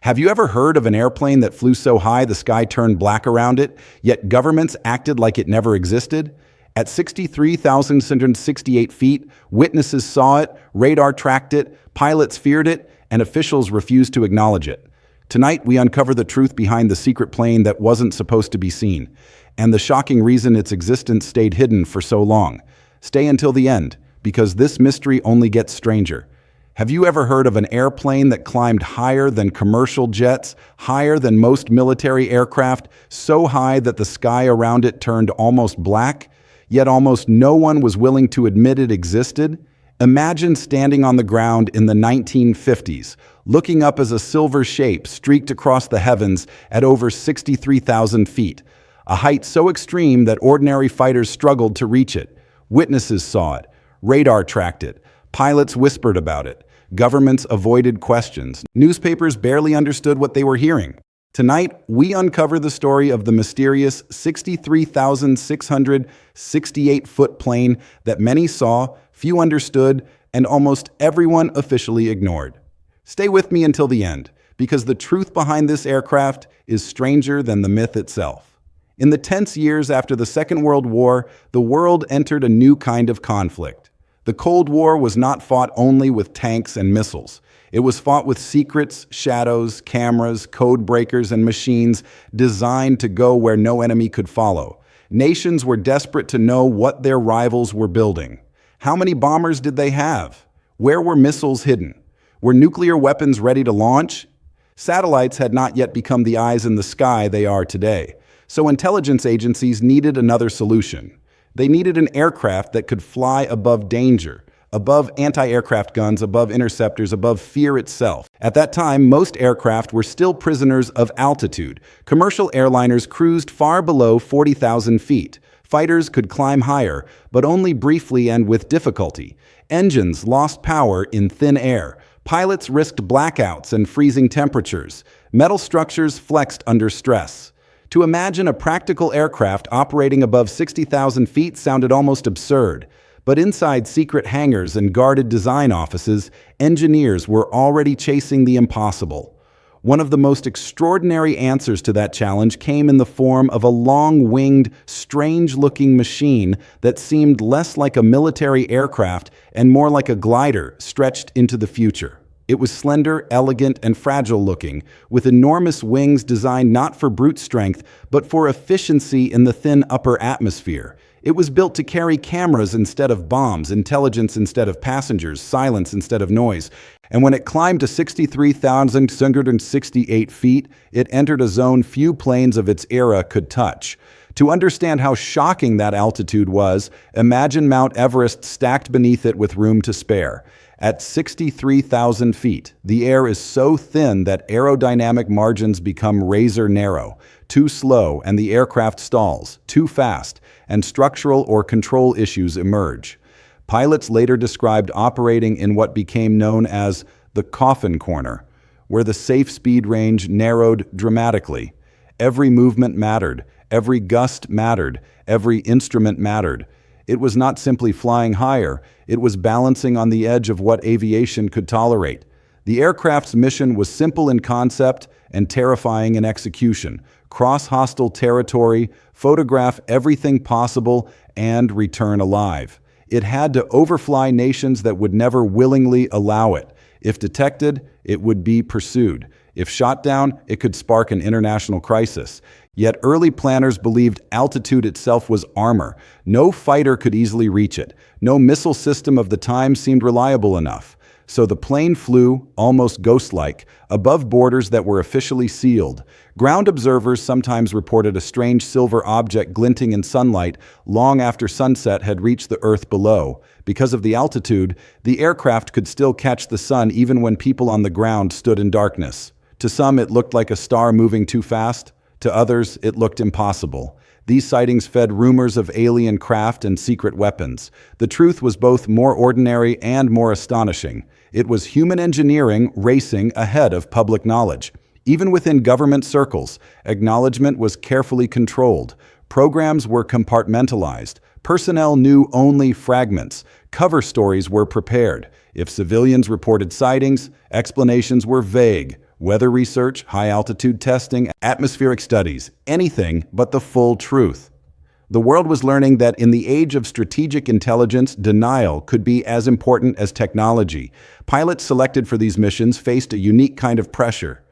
Have you ever heard of an airplane that flew so high the sky turned black around it, yet governments acted like it never existed? At 63,668 feet, witnesses saw it, radar tracked it, pilots feared it, and officials refused to acknowledge it. Tonight, we uncover the truth behind the secret plane that wasn't supposed to be seen, and the shocking reason its existence stayed hidden for so long. Stay until the end, because this mystery only gets stranger. Have you ever heard of an airplane that climbed higher than commercial jets, higher than most military aircraft, so high that the sky around it turned almost black, yet almost no one was willing to admit it existed? Imagine standing on the ground in the 1950s, looking up as a silver shape streaked across the heavens at over 63,000 feet, a height so extreme that ordinary fighters struggled to reach it. Witnesses saw it, radar tracked it, pilots whispered about it, governments avoided questions, newspapers barely understood what they were hearing. Tonight, we uncover the story of the mysterious 63,668-foot plane that many saw, few understood, and almost everyone officially ignored. Stay with me until the end, because the truth behind this aircraft is stranger than the myth itself. In the tense years after the Second World War, the world entered a new kind of conflict. The Cold War was not fought only with tanks and missiles. It was fought with secrets, shadows, cameras, code breakers, and machines designed to go where no enemy could follow. Nations were desperate to know what their rivals were building. How many bombers did they have? Where were missiles hidden? Were nuclear weapons ready to launch? Satellites had not yet become the eyes in the sky they are today. So intelligence agencies needed another solution. They needed an aircraft that could fly above danger, above anti-aircraft guns, above interceptors, above fear itself. At that time, most aircraft were still prisoners of altitude. Commercial airliners cruised far below 40,000 feet. Fighters could climb higher, but only briefly and with difficulty. Engines lost power in thin air. Pilots risked blackouts and freezing temperatures. Metal structures flexed under stress. To imagine a practical aircraft operating above 60,000 feet sounded almost absurd. But inside secret hangars and guarded design offices, engineers were already chasing the impossible. One of the most extraordinary answers to that challenge came in the form of a long-winged, strange-looking machine that seemed less like a military aircraft and more like a glider stretched into the future. It was slender, elegant, and fragile-looking, with enormous wings designed not for brute strength, but for efficiency in the thin upper atmosphere. It was built to carry cameras instead of bombs, intelligence instead of passengers, silence instead of noise. And when it climbed to 63,668 feet, it entered a zone few planes of its era could touch. To understand how shocking that altitude was, imagine Mount Everest stacked beneath it with room to spare. At 63,000 feet, the air is so thin that aerodynamic margins become razor narrow. Too slow and the aircraft stalls, too fast, and structural or control issues emerge. Pilots later described operating in what became known as the coffin corner, where the safe speed range narrowed dramatically. Every movement mattered, every gust mattered, every instrument mattered. It was not simply flying higher, it was balancing on the edge of what aviation could tolerate. The aircraft's mission was simple in concept and terrifying in execution. Cross hostile territory, photograph everything possible, and return alive. It had to overfly nations that would never willingly allow it. If detected, it would be pursued. If shot down, it could spark an international crisis. Yet early planners believed altitude itself was armor. No fighter could easily reach it. No missile system of the time seemed reliable enough. So the plane flew, almost ghost-like, above borders that were officially sealed. Ground observers sometimes reported a strange silver object glinting in sunlight long after sunset had reached the earth below. Because of the altitude, the aircraft could still catch the sun even when people on the ground stood in darkness. To some, it looked like a star moving too fast. To others, it looked impossible. These sightings fed rumors of alien craft and secret weapons. The truth was both more ordinary and more astonishing. It was human engineering racing ahead of public knowledge. Even within government circles, acknowledgement was carefully controlled. Programs were compartmentalized. Personnel knew only fragments. Cover stories were prepared. If civilians reported sightings, explanations were vague. weather research, high-altitude testing, atmospheric studies, anything but the full truth. The world was learning that in the age of strategic intelligence, denial could be as important as technology. Pilots selected for these missions faced a unique kind of pressure.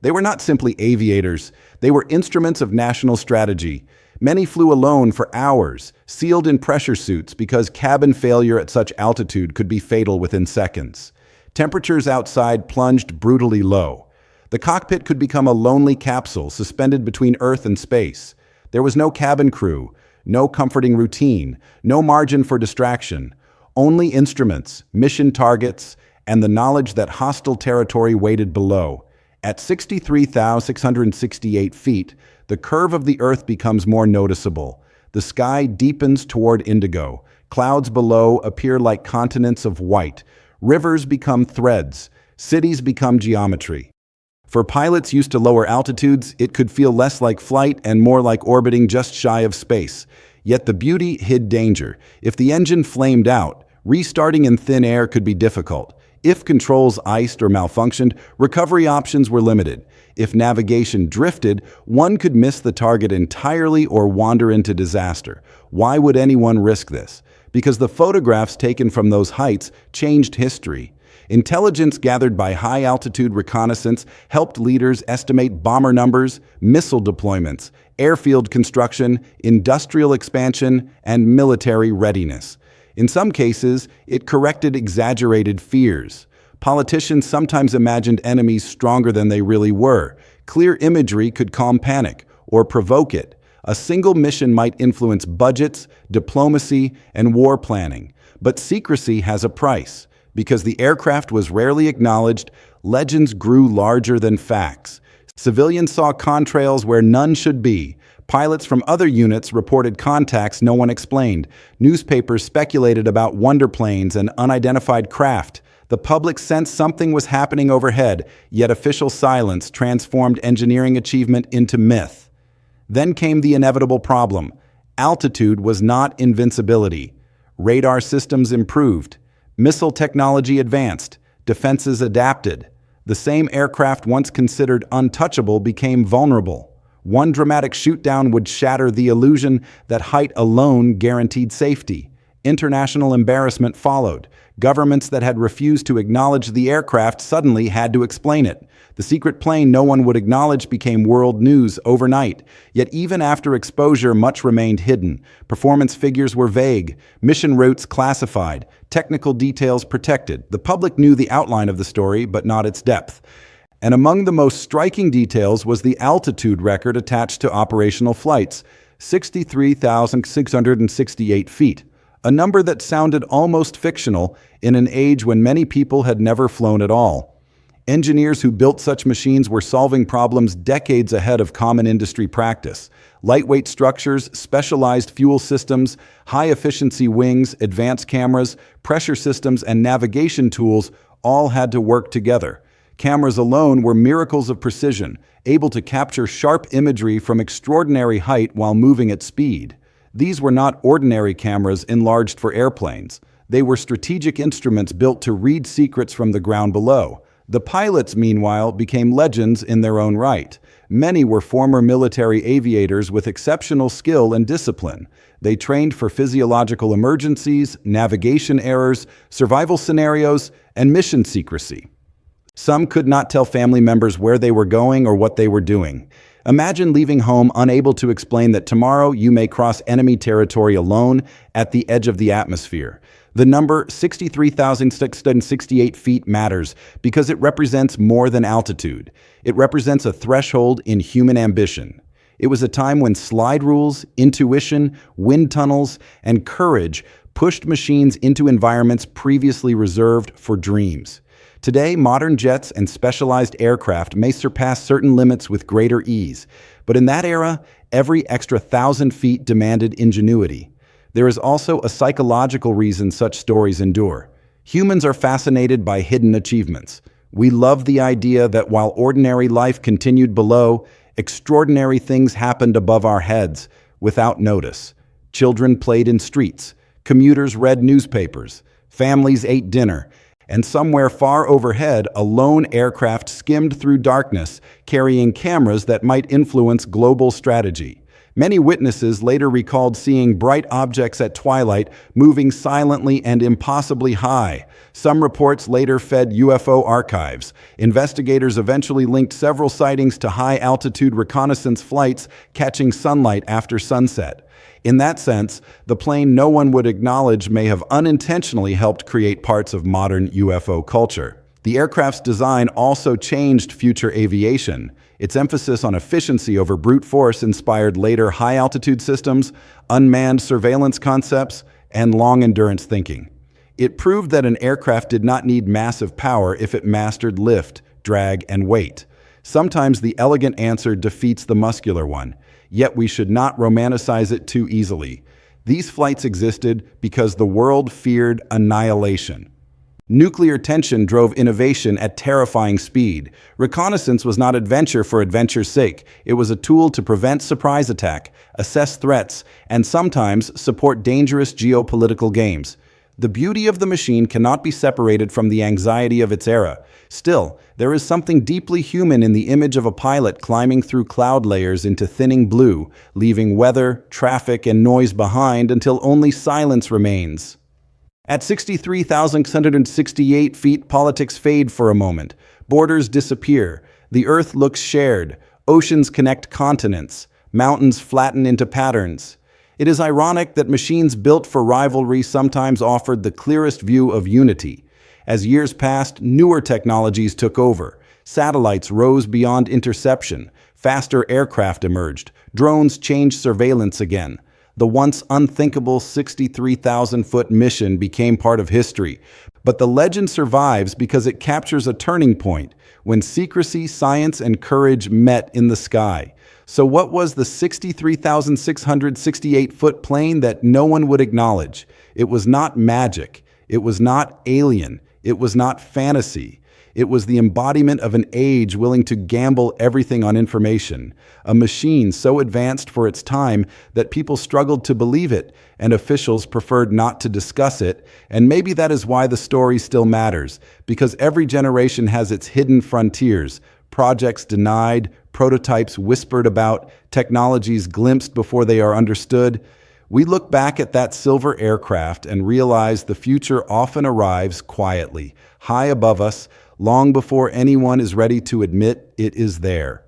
They were not simply aviators, they were instruments of national strategy. Many flew alone for hours, sealed in pressure suits because cabin failure at such altitude could be fatal within seconds. Temperatures outside plunged brutally low. The cockpit could become a lonely capsule suspended between Earth and space. There was no cabin crew, no comforting routine, no margin for distraction, only instruments, mission targets, and the knowledge that hostile territory waited below. At 63,668 feet, the curve of the Earth becomes more noticeable. The sky deepens toward indigo. Clouds below appear like continents of white. Rivers become threads. Cities become geometry. For pilots used to lower altitudes, it could feel less like flight and more like orbiting just shy of space. Yet the beauty hid danger. If the engine flamed out, restarting in thin air could be difficult. If controls iced or malfunctioned, recovery options were limited. If navigation drifted, one could miss the target entirely or wander into disaster. Why would anyone risk this? Because the photographs taken from those heights changed history. Intelligence gathered by high-altitude reconnaissance helped leaders estimate bomber numbers, missile deployments, airfield construction, industrial expansion, and military readiness. In some cases, it corrected exaggerated fears. Politicians sometimes imagined enemies stronger than they really were. Clear imagery could calm panic or provoke it. A single mission might influence budgets, diplomacy, and war planning. But secrecy has a price. Because the aircraft was rarely acknowledged, legends grew larger than facts. Civilians saw contrails where none should be. Pilots from other units reported contacts no one explained. Newspapers speculated about wonder planes and unidentified craft. The public sensed something was happening overhead, yet official silence transformed engineering achievement into myth. Then came the inevitable problem. Altitude was not invincibility. Radar systems improved. Missile technology advanced. Defenses adapted. The same aircraft once considered untouchable became vulnerable. One dramatic shootdown would shatter the illusion that height alone guaranteed safety. International embarrassment followed. Governments that had refused to acknowledge the aircraft suddenly had to explain it. The secret plane no one would acknowledge became world news overnight. Yet even after exposure, much remained hidden. Performance figures were vague, mission routes classified, technical details protected. The public knew the outline of the story, but not its depth. And among the most striking details was the altitude record attached to operational flights, 63,668 feet, a number that sounded almost fictional in an age when many people had never flown at all. Engineers who built such machines were solving problems decades ahead of common industry practice. Lightweight structures, specialized fuel systems, high-efficiency wings, advanced cameras, pressure systems, and navigation tools all had to work together. Cameras alone were miracles of precision, able to capture sharp imagery from extraordinary height while moving at speed. These were not ordinary cameras enlarged for airplanes. They were strategic instruments built to read secrets from the ground below. The pilots, meanwhile, became legends in their own right. Many were former military aviators with exceptional skill and discipline. They trained for physiological emergencies, navigation errors, survival scenarios, and mission secrecy. Some could not tell family members where they were going or what they were doing. Imagine leaving home unable to explain that tomorrow you may cross enemy territory alone at the edge of the atmosphere. The number 63,668 feet matters because it represents more than altitude. It represents a threshold in human ambition. It was a time when slide rules, intuition, wind tunnels, and courage pushed machines into environments previously reserved for dreams. Today, modern jets and specialized aircraft may surpass certain limits with greater ease, but in that era, every extra 1,000 feet demanded ingenuity. There is also a psychological reason such stories endure. Humans are fascinated by hidden achievements. We love the idea that while ordinary life continued below, extraordinary things happened above our heads without notice. Children played in streets, commuters read newspapers, families ate dinner, and somewhere far overhead, a lone aircraft skimmed through darkness, carrying cameras that might influence global strategy. Many witnesses later recalled seeing bright objects at twilight moving silently and impossibly high. Some reports later fed UFO archives. Investigators eventually linked several sightings to high-altitude reconnaissance flights catching sunlight after sunset. In that sense, the plane no one would acknowledge may have unintentionally helped create parts of modern UFO culture. The aircraft's design also changed future aviation. Its emphasis on efficiency over brute force inspired later high-altitude systems, unmanned surveillance concepts, and long-endurance thinking. It proved that an aircraft did not need massive power if it mastered lift, drag, and weight. Sometimes the elegant answer defeats the muscular one, yet we should not romanticize it too easily. These flights existed because the world feared annihilation. Nuclear tension drove innovation at terrifying speed. Reconnaissance was not adventure for adventure's sake. It was a tool to prevent surprise attack, assess threats, and sometimes support dangerous geopolitical games. The beauty of the machine cannot be separated from the anxiety of its era. Still, there is something deeply human in the image of a pilot climbing through cloud layers into thinning blue, leaving weather, traffic, and noise behind until only silence remains. At 63,668 feet, politics fade for a moment. Borders disappear. The Earth looks shared. Oceans connect continents. Mountains flatten into patterns. It is ironic that machines built for rivalry sometimes offered the clearest view of unity. As years passed, newer technologies took over. Satellites rose beyond interception. Faster aircraft emerged. Drones changed surveillance again. The once unthinkable 63,000-foot mission became part of history. But the legend survives because it captures a turning point, when secrecy, science, and courage met in the sky. So what was the 63,668-foot plane that no one would acknowledge? It was not magic. It was not alien. It was not fantasy. It was the embodiment of an age willing to gamble everything on information, a machine so advanced for its time that people struggled to believe it and officials preferred not to discuss it, and maybe that is why the story still matters, because every generation has its hidden frontiers, projects denied, prototypes whispered about, technologies glimpsed before they are understood. We look back at that silver aircraft and realize the future often arrives quietly, high above us, long before anyone is ready to admit it is there.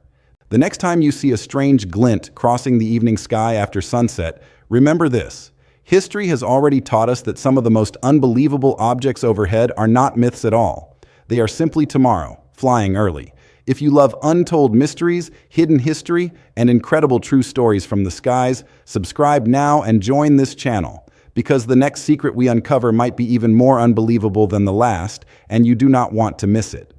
The next time you see a strange glint crossing the evening sky after sunset, remember this. History has already taught us that some of the most unbelievable objects overhead are not myths at all. They are simply tomorrow, flying early. If you love untold mysteries, hidden history, and incredible true stories from the skies, subscribe now and join this channel, because the next secret we uncover might be even more unbelievable than the last, and you do not want to miss it.